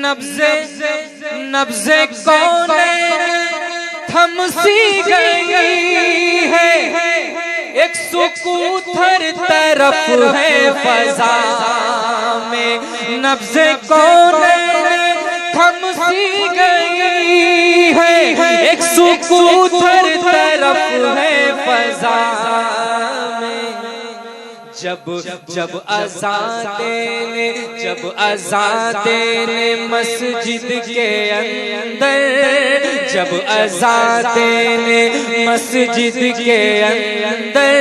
नब्ज़े नब्ज़े कौने थम सी गई है, एक सुकूतर तरफ है फजा में, नब्ज़े कौने थम सी गई है, एक सुकूतर तरफ है फजा में। जब अज़ान देने मस्जिद के अंदर, जब अज़ान देने मस्जिद के अंदर,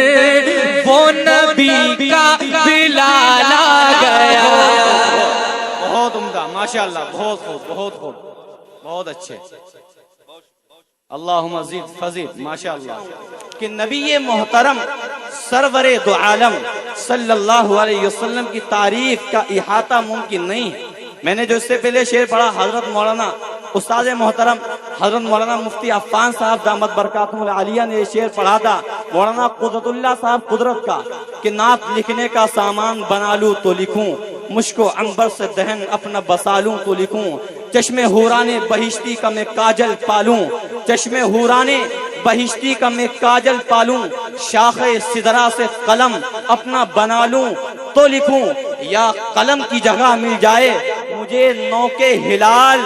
वो नबी का बिलाल आ गया। बहुत उम्दा, माशाअल्लाह, बहुत खूब, बहुत खूब, बहुत अच्छे। अल्लाहुम्मा ज़िद फज़ीद, माशाअल्लाह। कि नबी मोहतरम सरवरे दो आलम सल्लल्लाहु अलैहि वसल्लम की तारीफ का इहाता मुमकिन नहीं है। मैंने जो इससे पहले शेर पढ़ा, हजरत मौलाना उस्ताद मोहतरम हजरत मौलाना मुफ्ती अफ़ान साहब दामत बरकातुहुल आलिया ने ये शेर पढ़ा था मौलाना कुदरतुल्लाह साहब कुदरत का, कि नात लिखने का सामान बना लूं तो लिखूं, मुझको अंबर से दहन अपना बसालूं तो लिखूं, चश्मे हुराने बहिश्ती का मैं काजल पालूं, चश्मे हुराने बहिश्ती का मैं काजल पालूं, शाखे सिदरा से कलम अपना बना लूं तो लिखूं, या कलम की जगह मिल जाए मुझे नौके हिलाल,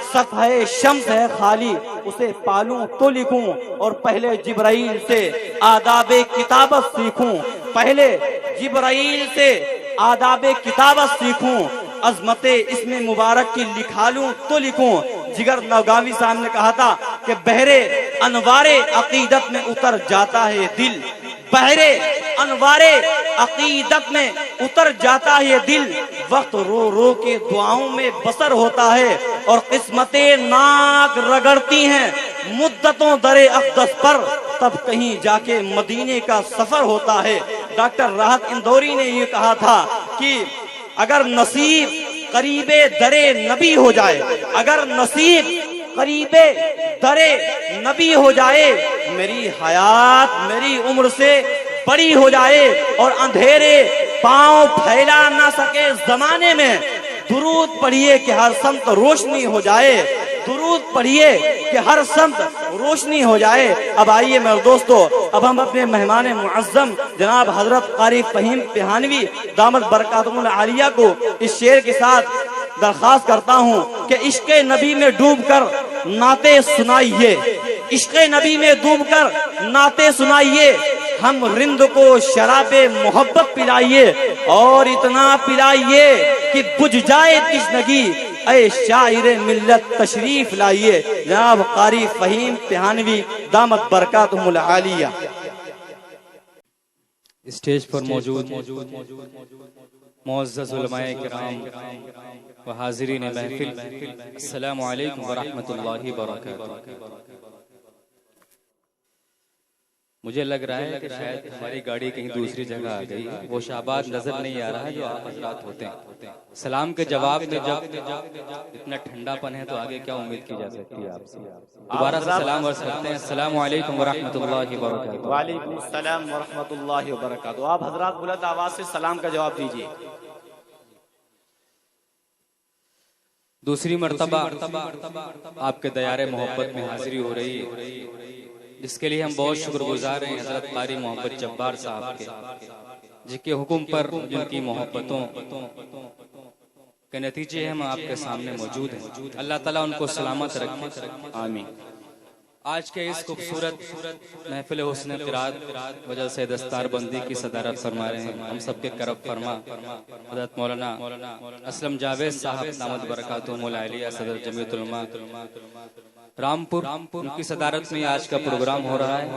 सफ़हे शम्स है खाली उसे पालूं तो लिखूं, और पहले जिब्राइल से आदाबे किताबत सीखूं, पहले जिब्राइल से आदाबे किताबत सीखूं, अजमते इसमें मुबारक की लिखा लूं तो लिखूं। जिगर नौगावी साहब ने कहा था कि बहरे अनवारे अकीदत में उतर जाता है दिल, बहरे अनवारे अकीदत में उतर जाता है दिल, वक्त रो रो के दुआओं में बसर होता है, और किस्मतें नाक रगड़ती हैं मुद्दतों दरे अक़दस पर, तब कहीं जाके मदीने का सफर होता है। डॉक्टर राहत इंदौरी ने ये कहा था कि अगर नसीब करीबे दरे नबी हो जाए, अगर नसीब करीबे दरे नबी हो जाए, मेरी हयात मेरी उम्र से बड़ी हो जाए, और अंधेरे पांव फैला ना सके जमाने में, दुरूद पढ़िए कि हर समत रोशनी हो जाए, दुरूद पढ़िए कि हर समत रोशनी हो जाए। अब आइए मेरे दोस्तों, अब हम अपने मेहमान मुअज़्ज़म जनाब हजरत क़ारी फ़हीम तिहानवी दामत बरकातुहुल आलिया को इस शेर के साथ दरख्वास्त करता हूँ कि इश्क़े नबी में डूबकर नाते सुनाइए, इश्क़े नबी में डूबकर नाते सुनाइए, हम रिंद को शराबे मोहब्बत पिलाइए, और इतना पिलाइए कि बुझ जाए तिश्नगी, ऐ शाइर मिल्लत तशरीफ लाइए। जनाब क़ारी फ़हीम तिहानवी दामत बरकातुहुल आलिया। स्टेज पर मौजूद मुअज़्ज़ज़ उलमाए किराम व हाज़िरीन महफ़िल, अस्सलामु अलैकुम व रहमतुल्लाहि व बरकातुहू। मुझे लग रहा है कि शायद हमारी गाड़ी कहीं दूसरी जगह आ गई है, वो शाहबाद नजर नहीं आ रहा है जो आप हज़रात होते हैं। सलाम के जवाब में जब इतना ठंडापन है तो आगे क्या उम्मीद की जा सकती है आपसे। दोबारा से सलाम अर्ज़ करते हैं, अस्सलामु अलैकुम व रहमतुल्लाहि व बरकातुहू। वालेकुम अस्सलाम व रहमतुल्लाहि व बरकातुहू। आप हज़रात बुलंद आवाज से सलाम का जवाब दीजिए। दूसरी मर्तबा आपके दयारे मोहब्बत में हाजिरी हो रही है, जिसके लिए हम बहुत शुक्रगुजार हैं हजरत क़ारी मोहम्मद जब्बार साहब के, जिनके हुक्म पर जिनकी मोहब्बतों के नतीजे हम आपके सामने मौजूद हैं। अल्लाह ताला उनको सलामत रखे, आमीन। आज के इस खूबसूरत महफिल हुस्न क़िराअत वजह से दस्तारबंदी की सदारत फरमा रहे हैं हम सबके करब फरमा हज़रत मौलाना असलम जावेद साहब दामत बरकातुहुल आलिया सदर जमीयतुल उलमा रामपुर, उनकी सदारत में आज का प्रोग्राम हो रहा है।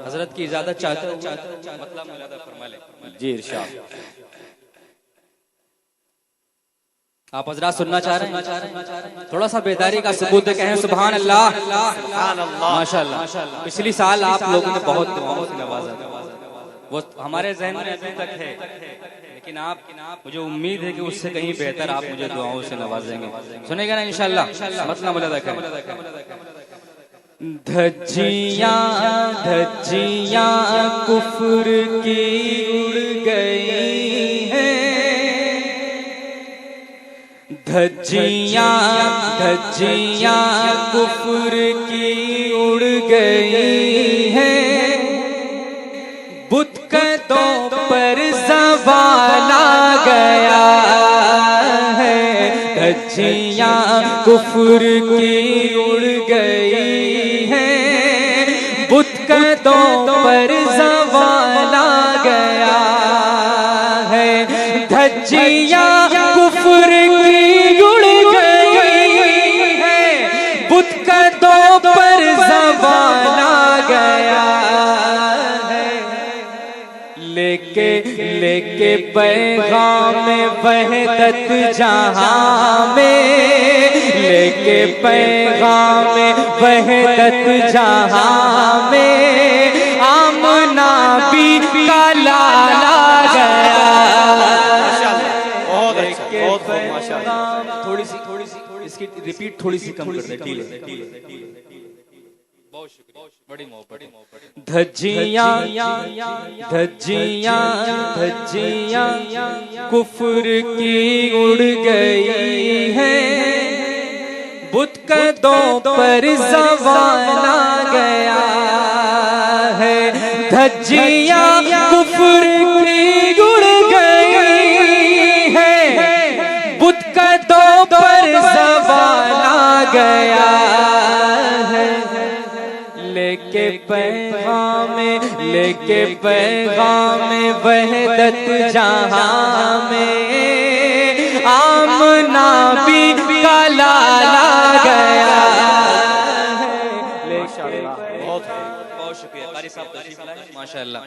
हजरत की इजाजत चाहते हो मतलब फरमा लें। जी इरशाद। आप हजरात सुनना चाह रहे हैं? थोड़ा सा बेदारी का सबूत है, कहें सुभान अल्लाह, माशाअल्लाह। पिछली साल आप लोगों ने बहुत दुआओं से नवाजा, वो हमारे ज़हन में अभी तक है, लेकिन आप मुझे उम्मीद है कि उससे कहीं बेहतर आप मुझे दुआओं से नवाजेंगे। सुनेगा ना इंशाअल्लाह। मतलब मुलादा करें। धज्जियां धज्जियां कुफ्र की उड़ गई हैं, धज्जियां धज्जियां कुफ्र की उड़ गई हैं, बुत कदों पर ज़वाल आ गया है। धज्जियां कुफ्र की उड़ गई हैं, बुत कदों पर ज़वाल आ गया है। धज्जियां कुफ्र की उड़ गई है, बुत कदों पर ज़वाल आ गया है। लेके लेके पैगाम वहदत जहां में, लेके पैगाम वहदत जहां में, आमना भी का लाला गया। थोड़ी सी इसकी रिपीट थोड़ी सी कम कर दे, बहुत शुक्रिया, बड़ी मोहब्बत। धज्जियां धज्जियां धज्जियां कुफ्र की उड़ गई हैं, बुत कदों पर ज़वाल आ गया है। धज्जियां कुफ्र की उड़ गई हैं, बुत कदों पर ज़वाल आ गया है। लेके पैगाम वहदत जहां में, आमना भी का लाला गया। बहुत शुक्रिया कारी साहब, तशरीफ लाए, माशाअल्लाह।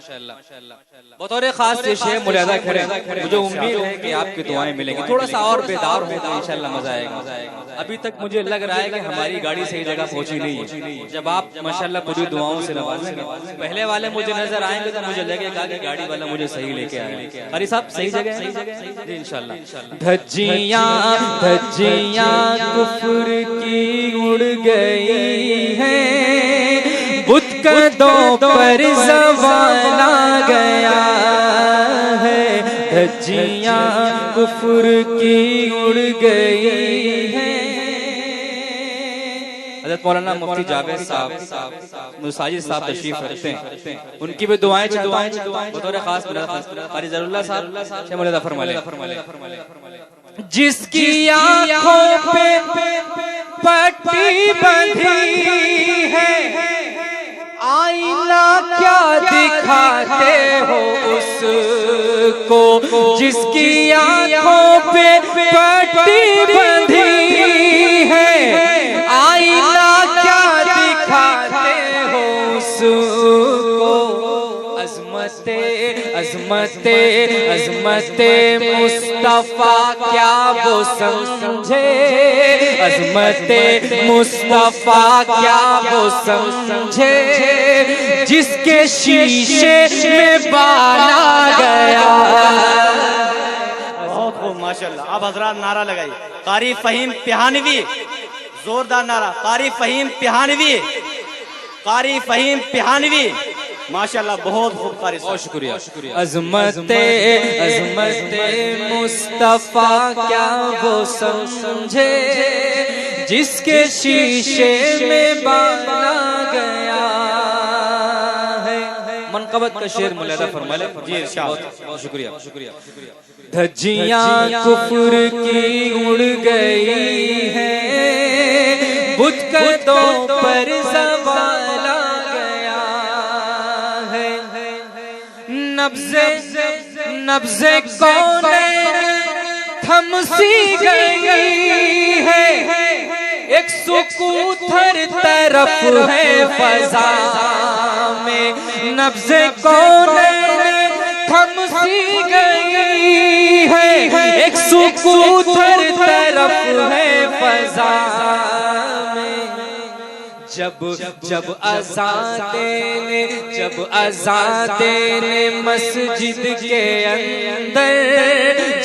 बतौर खास पेश है मुलाहिजा करें, मुझे उम्मीद है कि आपकी दुआएं मिलेंगी। थोड़ा सा और बेदार हो तो इंशाअल्लाह मजा आएगा। अभी तक मुझे लग रहा है कि हमारी गाड़ी सही जगह पहुंची नहीं है। जब आप माशाअल्लाह पूरी दुआओं से नवाजेंगे, पहले वाले मुझे नजर आएंगे तो मुझे लगेगा कि गाड़ी वाला मुझे सही लेके आया। कारी साहब सही जगह है जी इंशाअल्लाह। धज्जियां धज्जियां कुफ्र की उड़ गई हैं, बुत कदों पर ज़वाल आ गया है। धज्जियां कुफ्र की उड़ गई हैं। हज़रत मौलाना मुफ्ती जावेद साहब मुसाजिद साहब तशरीफ रखते हैं, उनकी भी दुआएं चाहता हूं। बतौर खास कारी ज़रूल्लाह साहब से मुलाहिजा फरमाए। जिसकी आंखों पे पट्टी बंधी है, आईना क्या दिखाते हो उसको। जिसकी आंखों पे पट्टी बंधी है, आईना क्या दिखाते हो उसको। अज़मते अज़मते अज़मते मुस्तफा क्या वो समझे, अज़मते मुस्तफा क्या वो समझे, जिसके शीशे में बाल आ गया। बहुत खूब माशाअल्लाह। अब हजरात नारा लगाइए, कारी फहीम पिहानवी, जोरदार नारा, कारी फहीम पिहानवी, कारी फहीम पिहानवी, माशाअल्लाह बहुत खूब कारी। बहुत शुक्रिया। अज़मते अज़मते मुस्तफा क्या वो समझे, जिसके शीशे में बाल आ गया है। मनक़बत का शेर मुलाहिजा फरमाए जी इरशाद। बहुत शुक्रिया। धज्जियां कुफ्र की उड़ गई हैं, बुत कदों पर ज़वाल आ गया है। नब्ज़े कौनैन थम सी गई है, एक सुकूतर तरफ है फज़ा में। नब्ज़े कौनैन थम सी गई है, एक सुकूतर तरफ है फज़ा में। जब अज़ान देने मस्जिद के अंदर,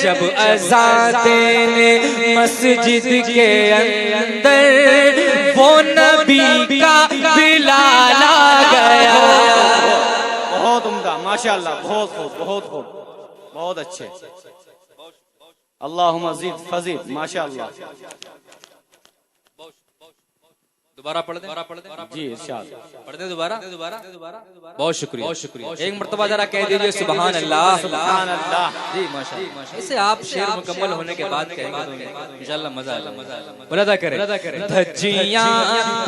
जब अज़ान देने मस्जिद के अंदर, वो नबी का बिलाल आ गया। बहुत उम्दा माशाअल्लाह, बहुत खूब बहुत खूब, बहुत अच्छे। अल्लाहुम्मा ज़िद फज़िद, माशाअल्लाह। दोबारा पढ़ दे जी इरशाद। पढ़ दे दोबारा। बहुत शुक्रिया, बहुत शुक्रिया। एक मर्तबा जरा कह दीजिए सुभान अल्लाह, सुभान अल्लाह। जी माशाअल्लाह। इसे आप शेर मुकम्मल होने के बाद कहेंगे तो इंशाअल्लाह मजा आएगा। मुलादा करें। धज्जियां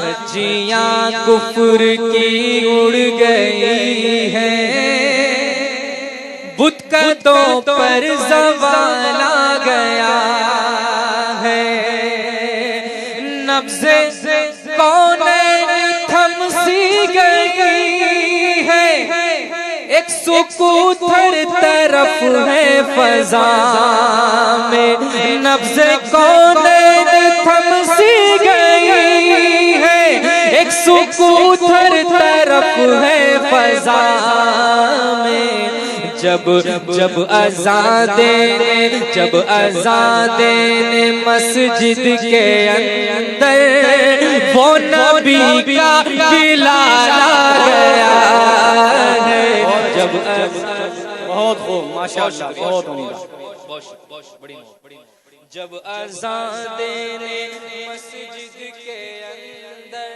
धज्जियां कुफ्र की उड़ गई है, बुत कदों पर ज़वाल आ गया है, नब्ज़े कौनैन थम सी गई है, एक सुकूतर तरफ है फज़ा में, नब्ज़े कौनैन थम सी गई है, एक सुकूतर तरफ है फज़ा में। जब जब अज़ान देने मस्जिद के अंदर वो नबी का बिलाल आ गया है। जब बहुत खूब, माशाअल्लाह, बहुत उम्दा। जब अज़ान देने मस्जिद के अंदर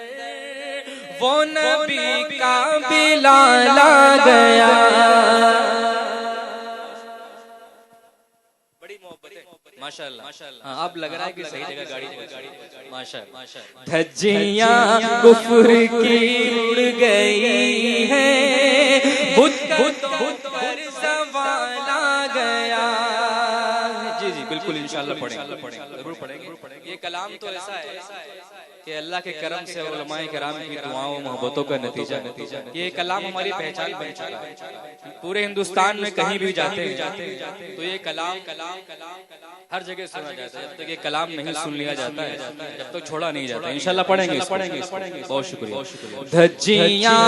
वो नबी का बिलाल आ गया। माशाअल्लाह, हाँ, अब लग रहा है कि सही जगह गाड़ी माशाअल्लाह। धज्जियां कुफ्र की उड़ गई है, बुत पर ज़वाल आ गया। जी जी बिल्कुल इंशाअल्लाह पढ़ेंगे, जरूर पढ़ेंगे। ये कलाम तो ऐसा है कि अल्लाह के करम से और उलमाए किराम की दुआओं मोहब्बतों का नतीजा। ये कलाम हमारी पहचान बन चुका है। पूरे हिंदुस्तान में कहीं भी जाते हैं तो ये कलाम हर जगह सुना जाता है। जब तक ये कलाम नहीं सुन लिया जाता है, जब तक छोड़ा नहीं जाता। इंशाल्लाह पढ़ेंगे। बहुत शुक्रिया। धज्जियां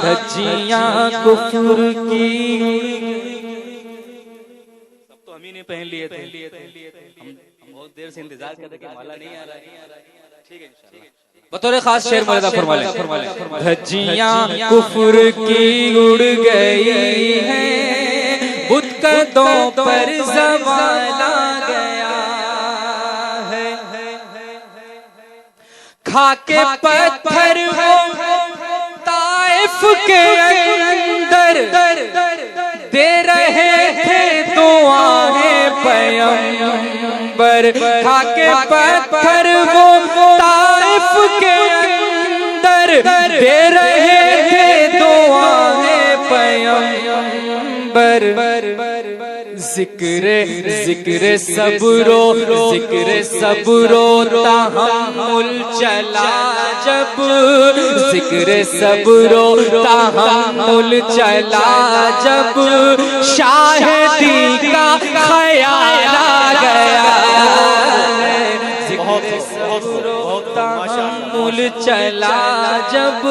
धज्जियां कुफ्र की, सब तो हम ही ने पहन लिए थे। हम बहुत देर से इंतजार कर रहे कि माला नहीं आ रहा है। ठीक है इंशाल्लाह। बतौर खास शेर मुलादा फरमा लें। धज्जियां कुफ्र की उड़ गई है, बुत कदों पर ज़वाल आ गया है, खाके पत्थर वो ताइफ के अंदर दे रहे थे दुआएं पैगंबर, खाके पत्थर वो ताइफ के अंदर दे रहे थे दुआएं पैगंबर। जिक्र सब्रो तहम्मुल चला जब, जिक्र सब्रो तहम्मुल चला जब, शाहिदी का ख्याल आ गया। तहम्मुल चला जब,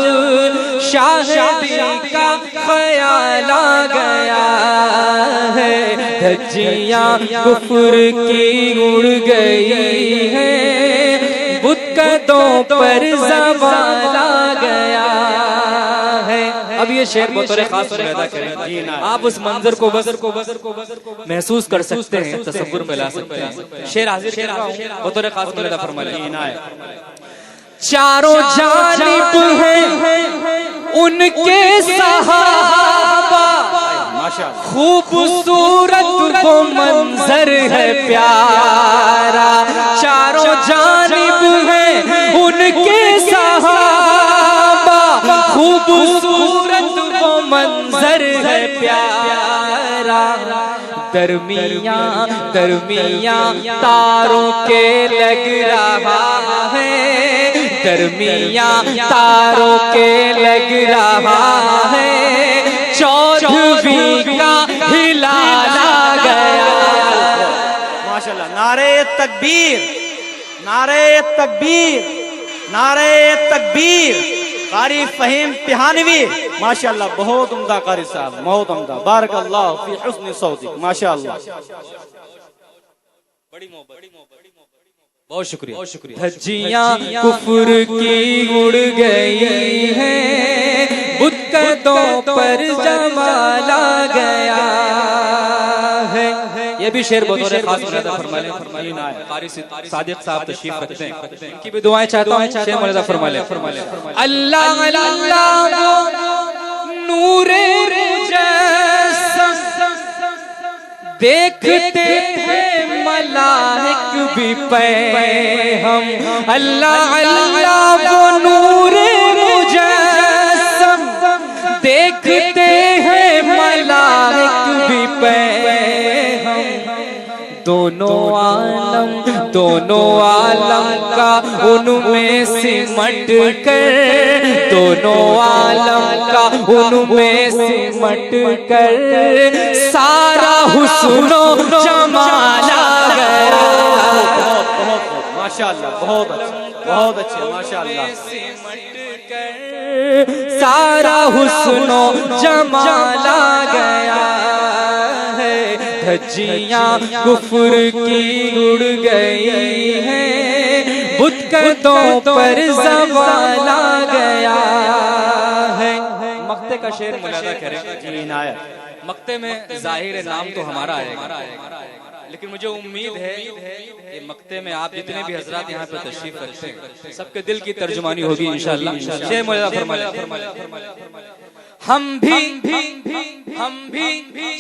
शाहिदी का ख्याल आ गया है। धज्जियां कुफ्र की उड़ गई है, बुत कदों पर ज़वाल आ गया है। अब ये शेर बतौर खास पैदा करें। आप उस मंजर को महसूस कर सकते हैं, तसव्वुर में ला सकते हैं। शेर हाजिर कर रहा हूं, बतौर खास पैदा फरमा लें। चारों जानिब हैं उनके सहाबा, खूबसूरत वो मंजर है प्यारा। चारों जानिब हैं उनके सहाबा, खूबसूरत वो मंजर है प्यारा। दरमियां तारों के लग रहा है, दरमियां तारों के लग रहा है, चौदहवीं का हिलाल आ गया। माशाल्लाह। नारे तकबीर, नारे तकबीर, नारे तकबीर। कारी फहीम तिहानवी, माशाल्लाह, बहुत उम्दा कारी साहब, बहुत उम्दा। बारकल्लाह फी हुस्न सौतिक, माशाल्लाह। बहुत शुक्रिया, बहुत शुक्रिया। धज्जियां कुफ्र की उड़ गई है, बुत कदों पर ज़वाल आ गया है। ये भी शेर बतौर खास मुलादा फरमा लें। कारी सादिक साहब तशरीफ रखते हैं, इनकी भी दुआएं चाहता हूं, शेर मुलादा फरमा लें। अल्लाह अल्लाह नूरे मुजस्सम देखते हैं मलाइक भी पे हम। अल्लाह अल्लाह वो नूरे मुजस्सम देखते हैं मलाइक भी पे हम। दोनों आलम का उनमें सिमट कर, दोनों आलम का उनमें सिमट कर सारा हुस्नो जमाल आ गया। माशाअल्लाह, बहुत अच्छे माशाअल्लाह। सिमट कर सारा हुस्नो जमाल आ गया है। धज्जियां कुफ्र की उड़ गई हैं, बुत कदों पर ज़वाल आ गया है। मक्ते का शेर मुलादा करें। मक्ते में जाहिर नाम तो हमारा आएगा, लेकिन मुझे उम्मीद है कि मक्ते में आप जितने भी हजरात यहाँ पे तशरीफ रखते हैं सबके दिल की तर्जुमानी होगी इंशाअल्लाह। शेर मुलादा फरमाएं। हम भी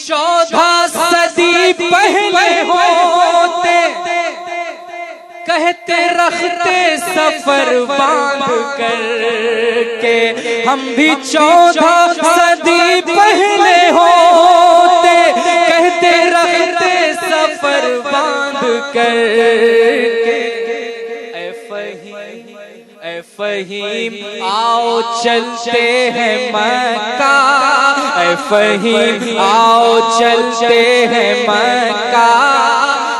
14 सदी पहले होते, कहते रखते सफर बांध कर के। हम भी 14 सदी पहले होते, कहते रखते सफर बांध कर के। ऐ फहीम आओ चलते हैं मक्का, ऐ फहीम आओ चलते हैं मक्का।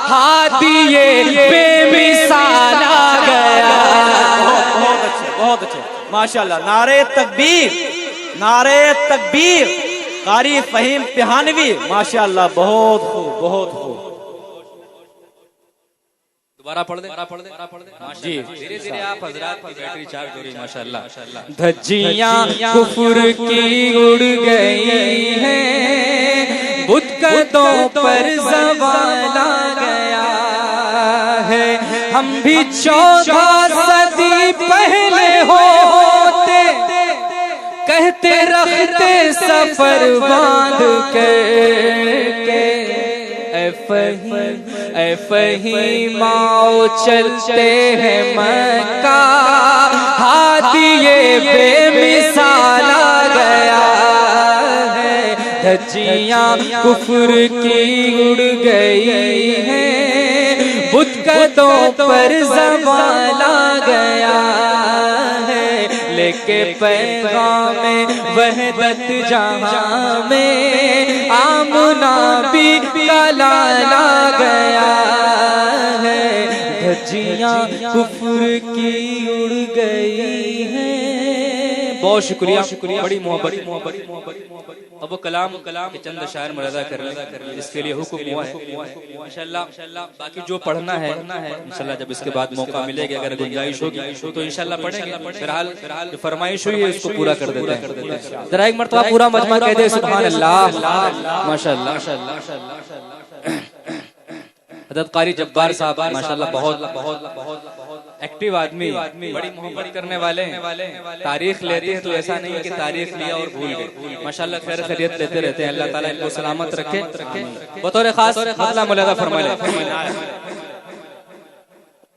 हादिये बेमिसाल आ गया। बहुत अच्छे माशाअल्लाह। नारे तकबीर, नारे तकबीर। कारी फहीम पिहानवी माशाअल्लाह, बहुत खूब। दोबारा पढ़ दे। जी धीरे धीरे आप हजरात की बैटरी चार्ज हो रही माशाअल्लाह। धज्जियां कुफ्र की उड़ गई हैं, बुत कदों पर ज़वाल आ गया है। हम भी 14 सदी पहले होते, कहते रखते सफर बांध के। ऐ फहीम आओ चलते हैं मक्का। हादिये बेमिसाल आ गया है। धज्जियां कुफ्र की उड़ गई हैं, बुत कदों पर ज़वाल आ गया है। लेके पैगामे वहदत जहां में आमना भी लाल आ गया है। धज्जियां कुफ्र की उड़ गई हैं। बहुत शुक्रिया, बड़ी मोहब्बत। अब वो कलाम के चंद शायर मुलादा कर लें, इसके लिए हुक्म हुआ है इंशाअल्लाह। बाकी जो पढ़ना है इंशाअल्लाह जब इसके बाद मौका मिलेगा, अगर गुंजाइश होगी तो इंशाअल्लाह पढ़ेंगे। फिलहाल जो फरमाइश हुई है इसको पूरा कर देते हैं। जरा एक मर्तबा पूरा मजमा कह दे सुभान अल्लाह माशाअल्लाह। हज़रत कारी जब्बार साहब माशाअल्लाह बहुत एक्टिव आदमी, बड़ी मोहब्बत करने वाले, तारीख लेते हैं तो ऐसा नहीं है कि तारीख लिया और भूल गए। माशाअल्लाह खैर खैरियत लेते रहते हैं। अल्लाह ताला इनको सलामत रखे। बतौर खास मसला मुलादा फरमाए।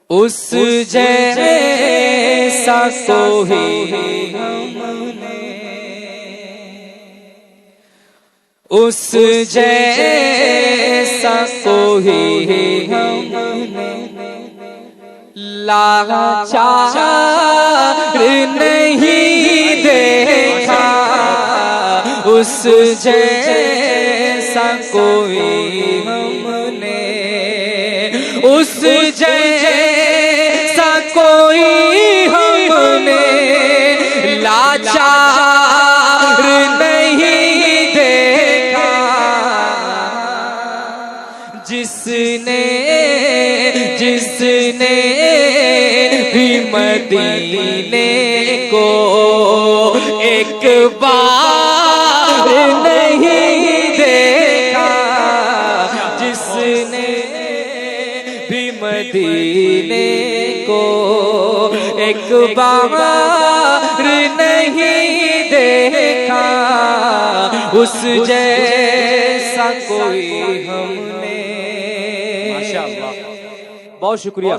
उस जैसा कोई उस जैसा कोई लाचार नहीं देखा। उस जैसा कोई हमने, उस जैसा कोई हमने लाचार नहीं देखा। जिसने भी मदीने को एक बार नहीं देखा, जिसने एक बार नहीं देखा, उस जैसा कोई हमने। माशाअल्लाह। बहुत शुक्रिया।